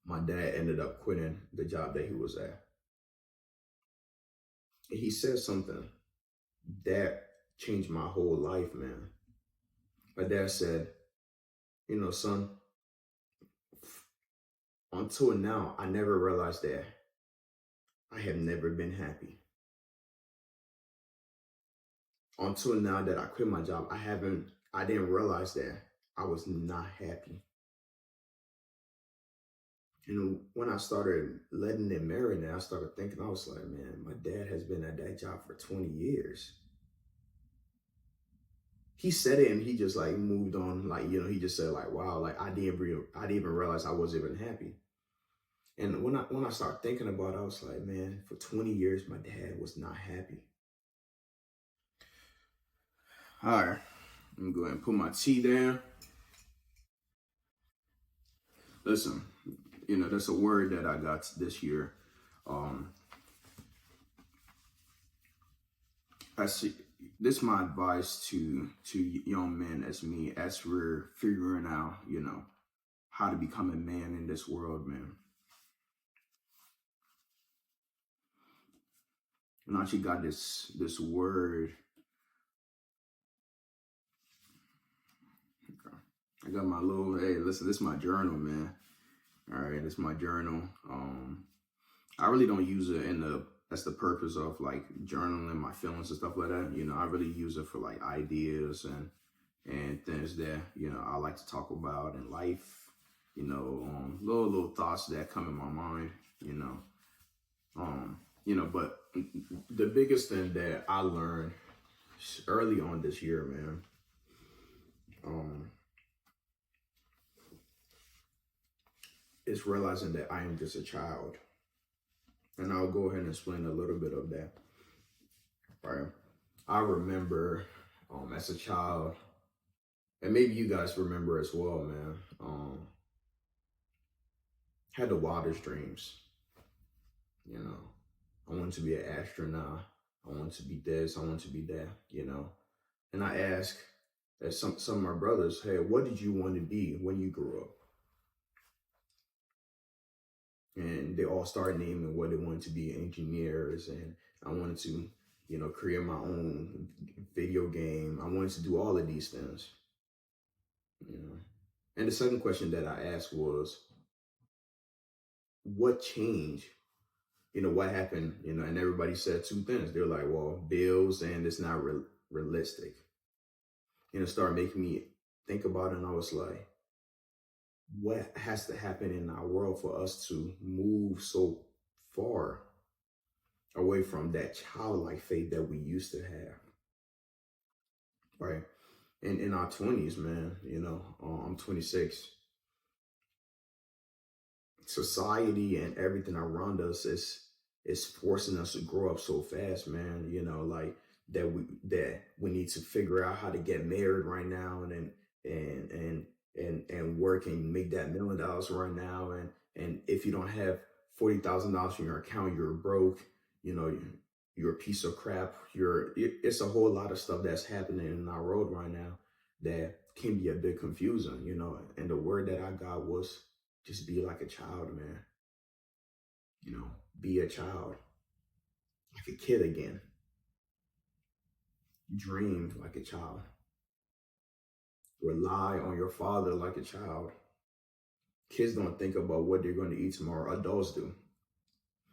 My dad ended up quitting the job that he was at. He said something that changed my whole life, man. My dad said, son, until now, I never realized that I have never been happy. Until now that I quit my job, I didn't realize that I was not happy. And when I started letting it marinate, I started thinking, I was like, man, my dad has been at that job for 20 years. He said it and he just like moved on. Like, he just said like, wow, like I didn't even realize I wasn't even happy. And when I started thinking about it, I was like, man, for 20 years, my dad was not happy. All right, let me go ahead and put my tea down. Listen, that's a word that I got this year. I see. This is my advice to young men as me, as we're figuring out, how to become a man in this world, man. And I actually got this word. Okay. I got my little, hey, listen, this is my journal, man. All right, this is my journal. I really don't use it that's the purpose of like journaling my feelings and stuff like that. I really use it for like ideas and things that, I like to talk about in life, little thoughts that come in my mind, but the biggest thing that I learned early on this year, man, is realizing that I am just a child. And I'll go ahead and explain a little bit of that. Right. I remember as a child, and maybe you guys remember as well, man, had the wildest dreams. I wanted to be an astronaut. I wanted to be this. I wanted to be that, And I asked some of my brothers, hey, what did you want to be when you grew up? And they all started naming what they wanted to be, engineers. And I wanted to, create my own video game. I wanted to do all of these things, And the second question that I asked was, what changed? What happened? And everybody said two things. They're like, well, bills and it's not realistic. It started making me think about it. And I was like, what has to happen in our world for us to move so far away from that childlike faith that we used to have? Right. And in our 20s, man, I'm 26. Society and everything around us is forcing us to grow up so fast, man. Like that we need to figure out how to get married right now and work and make that $1 million right now. And if you don't have $40,000 in your account, you're broke. You're a piece of crap. It's a whole lot of stuff that's happening in our world right now that can be a bit confusing, And the word that I got was just be like a child, man. Be a child, like a kid again. Dream like a child. Rely on your father like a child. Kids don't think about what they're going to eat tomorrow. Adults do.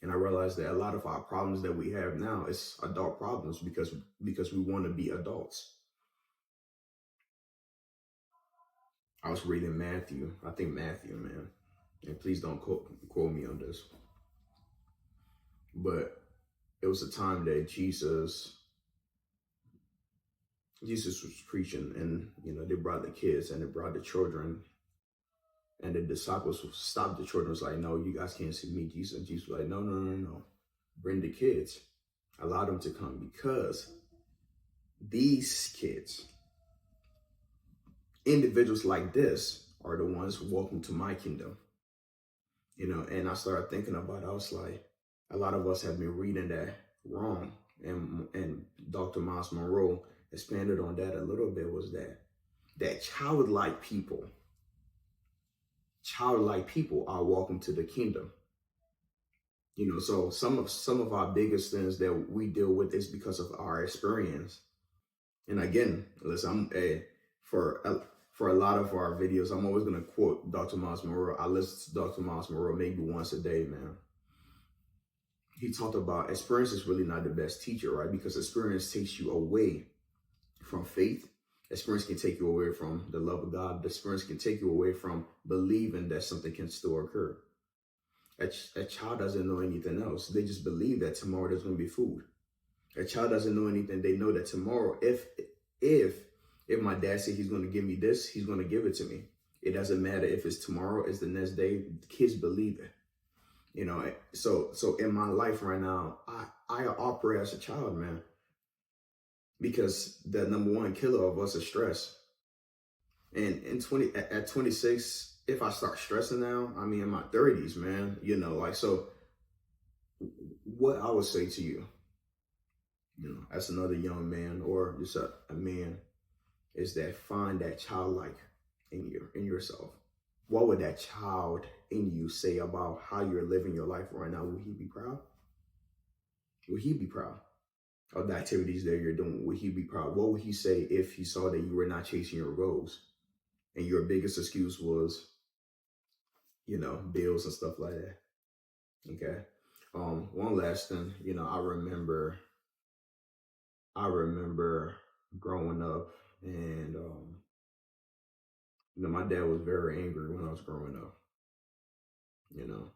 And I realized that a lot of our problems that we have now is adult problems because we want to be adults. I was reading Matthew, man. And please don't quote me on this. But it was a time that Jesus was preaching, and they brought the kids and they brought the children, and the disciples stopped the children. Was like, no, you guys can't see me, Jesus. And Jesus was like, no, bring the kids, allow them to come, because these kids, individuals like this, are the ones welcome to my kingdom. And I started thinking about it. I was like, a lot of us have been reading that wrong, and Dr. Miles Monroe expanded on that a little bit. Was that childlike people, childlike people are welcome to the kingdom. So some of our biggest things that we deal with is because of our experience. And again, listen, for a, for a lot of our videos, I'm always gonna quote Dr. Miles Monroe. I listen to Dr. Miles Monroe maybe once a day, man. He talked about experience is really not the best teacher, right? Because experience takes you away from faith. Experience can take you away from the love of God. Experience can take you away from believing that something can still occur. A child doesn't know anything else. They just believe that tomorrow there's going to be food. A child doesn't know anything. They know that tomorrow, if if my dad said he's going to give me this, he's going to give it to me. It doesn't matter if it's tomorrow, it's the next day. Kids believe it. So in my life right now, I operate as a child, man, because the number one killer of us is stress. And at 26, if I start stressing now, I mean in my 30s, man, so what I would say to you, as another young man or just a man, is that find that childlike in yourself. What would that child in you say about how you're living your life right now? Would he be proud? Would he be proud of the activities that you're doing? Would he be proud? What would he say if he saw that you were not chasing your goals and your biggest excuse was, bills and stuff like that? Okay. One last thing, I remember growing up, and my dad was very angry when I was growing up.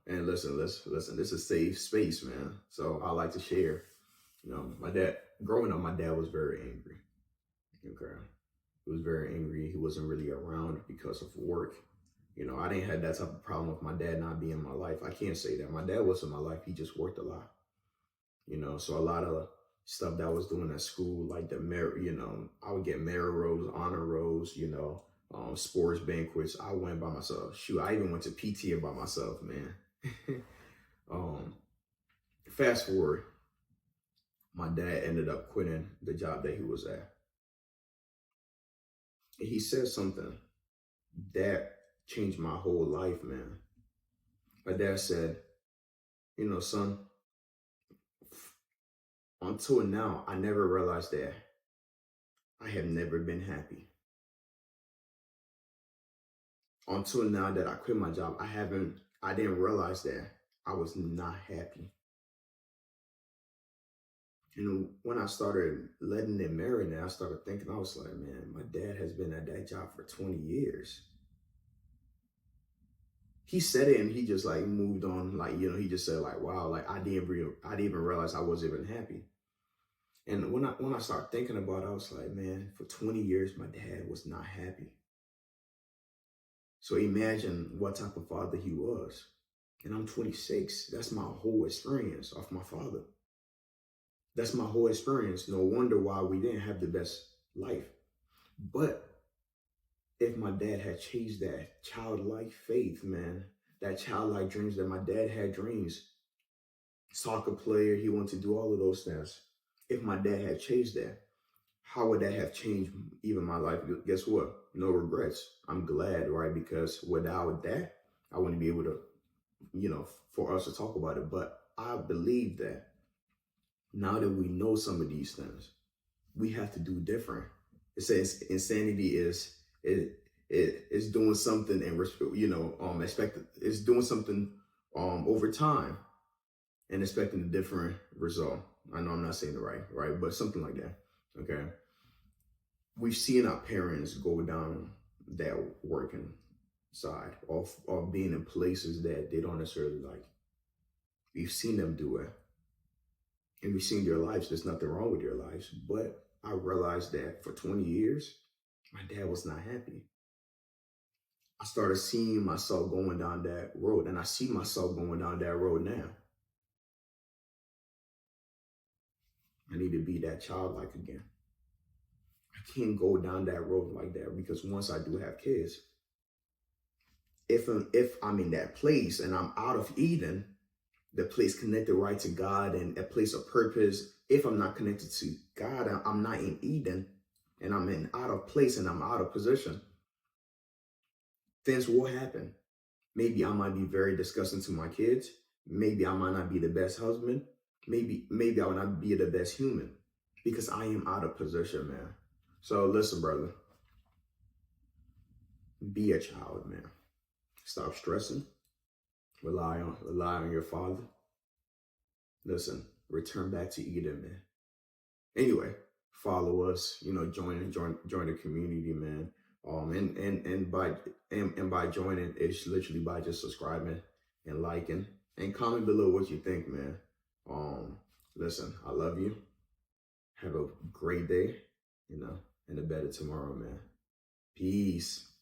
And listen, listen, this is a safe space, man. So I like to share. My dad, growing up, my dad was very angry. Okay. He was very angry. He wasn't really around because of work. I didn't have that type of problem with my dad not being in my life. I can't say that. My dad was in my life. He just worked a lot. So a lot of stuff that I was doing at school, like I would get merit rows, honor rows, sports banquets. I went by myself. Shoot, I even went to PTA by myself, man. um, Fast forward, my dad ended up quitting the job that he was at. He said something that changed my whole life, man. My dad said, son, until now, I never realized that I have never been happy. Until now that I quit my job, I didn't realize that I was not happy. When I started letting it marinate, I started thinking, I was like, man, my dad has been at that job for 20 years. He said it and he just like moved on. Like, he just said like, wow, like I didn't even realize I wasn't even happy. And when I started thinking about it, I was like, man, for 20 years, my dad was not happy. So imagine what type of father he was. And I'm 26. That's my whole experience of my father. That's my whole experience. No wonder why we didn't have the best life. But if my dad had chased that childlike faith, man, that childlike dreams that my dad had dreams, soccer player, he wanted to do all of those things. If my dad had chased that, how would that have changed even my life? Guess what? No regrets. I'm glad, right? Because without that, I wouldn't be able to, for us to talk about it. But I believe that now that we know some of these things, we have to do different. It says insanity is doing something and expected it's doing something over time and expecting a different result. I know I'm not saying it right, but something like that. Okay. We've seen our parents go down that working side of being in places that they don't necessarily like. We've seen them do it. And we've seen their lives. There's nothing wrong with their lives. But I realized that for 20 years, my dad was not happy. I started seeing myself going down that road, and I see myself going down that road now. I need to be that childlike again. I can't go down that road like that because once I do have kids, if I'm in that place and I'm out of Eden, the place connected right to God and a place of purpose. If I'm not connected to God, I'm not in Eden, and I'm out of place and I'm out of position, things will happen. Maybe I might be very disgusting to my kids. Maybe I might not be the best husband. Maybe I will not be the best human because I am out of position, man. So listen, brother, be a child, man. Stop stressing. Rely on your father. Listen, return back to Eden, man. Anyway, follow us. Join the community, man. And by joining, it's literally by just subscribing and liking and comment below what you think, man. Um, Listen, I love you. Have a great day, and a better tomorrow, man. Peace.